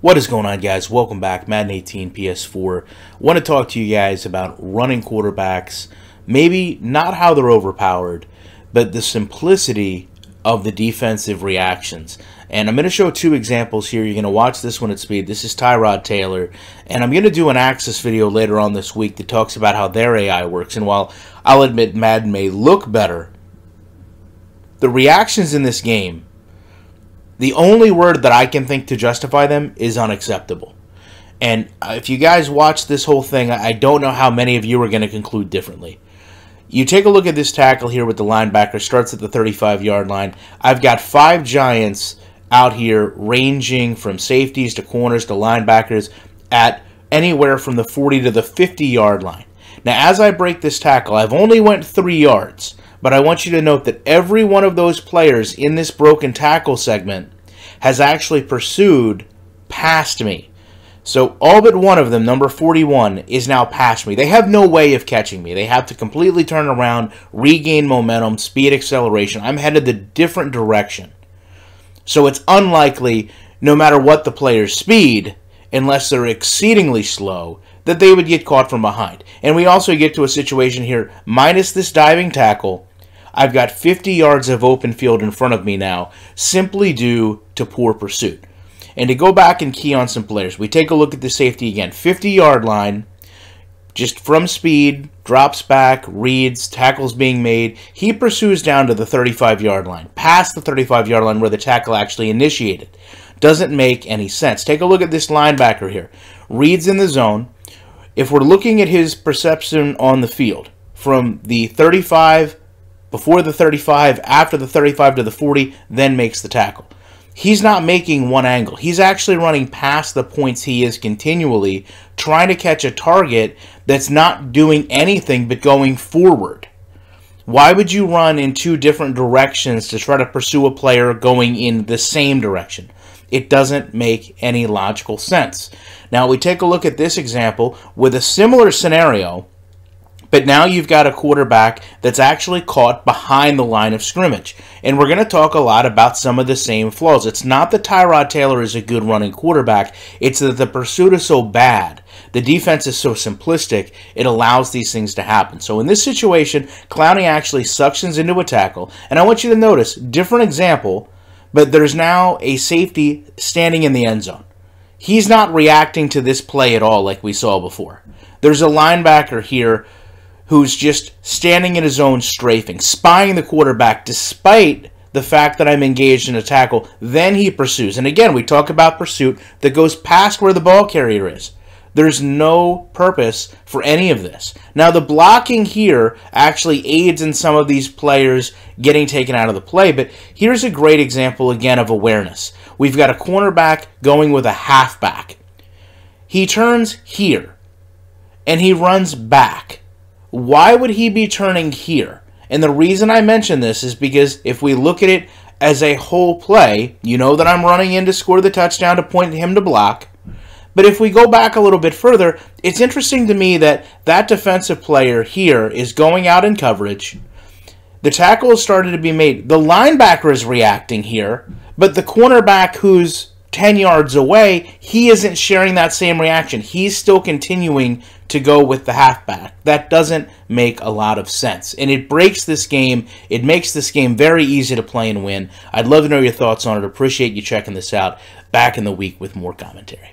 What is going on, guys? Welcome back. Madden 18 PS4. Want to talk to you guys about running quarterbacks. Maybe not how they're overpowered, but the simplicity of the defensive reactions. And I'm going to show two examples here. You're going to watch this one at speed. This is Tyrod Taylor. And I'm going to do an Axis video later on this week that talks about how their AI works. And while I'll admit Madden may look better, the reactions in this game, the only word that I can think to justify them is unacceptable. And if you guys watch this whole thing, I don't know how many of you are going to conclude differently. You take a look at this tackle here with the linebacker, starts at the 35-yard line. I've got 5 Giants out here ranging from safeties to corners to linebackers at anywhere from the 40 to the 50-yard line. Now, as I break this tackle, I've only went 3 yards. But I want you to note that every one of those players in this broken tackle segment has actually pursued past me. So all but one of them, number 41, is now past me. They have no way of catching me. They have to completely turn around, regain momentum, speed, acceleration. I'm headed the different direction. So it's unlikely, no matter what the player's speed, unless they're exceedingly slow, that they would get caught from behind. And we also get to a situation here, minus this diving tackle, I've got 50 yards of open field in front of me now, simply due to poor pursuit. And to go back and key on some players, we take a look at the safety again. 50-yard line, just from speed, drops back, reads, tackles being made. He pursues down to the 35-yard line, past the 35-yard line where the tackle actually initiated. Doesn't make any sense. Take a look at this linebacker here. Reads in the zone. If we're looking at his perception on the field, from the 35, before the 35, after the 35 to the 40, then makes the tackle. He's not making one angle. He's actually running past the points he is continually, trying to catch a target that's not doing anything but going forward. Why would you run in 2 different directions to try to pursue a player going in the same direction? It doesn't make any logical sense. Now, we take a look at this example with a similar scenario, but now you've got a quarterback that's actually caught behind the line of scrimmage. And we're going to talk a lot about some of the same flaws. It's not that Tyrod Taylor is a good running quarterback. It's that the pursuit is so bad. The defense is so simplistic, it allows these things to happen. So in this situation, Clowney actually suctions into a tackle. And I want you to notice, different example, but there's now a safety standing in the end zone. He's not reacting to this play at all like we saw before. There's a linebacker here who's just standing in his own strafing, spying the quarterback despite the fact that I'm engaged in a tackle. Then he pursues. And again, we talk about pursuit that goes past where the ball carrier is. There's no purpose for any of this. Now, the blocking here actually aids in some of these players getting taken out of the play, but here's a great example, again, of awareness. We've got a cornerback going with a halfback. He turns here, and he runs back. Why would he be turning here? And the reason I mention this is because if we look at it as a whole play, you know that I'm running in to score the touchdown to point him to block. But if we go back a little bit further, it's interesting to me that that defensive player here is going out in coverage. The tackle has started to be made. The linebacker is reacting here, but the cornerback who's 10 yards away, he isn't sharing that same reaction. He's still continuing to go with the halfback. That doesn't make a lot of sense. And it breaks this game. It makes this game very easy to play and win. I'd love to know your thoughts on it. Appreciate you checking this out. Back in the week with more commentary.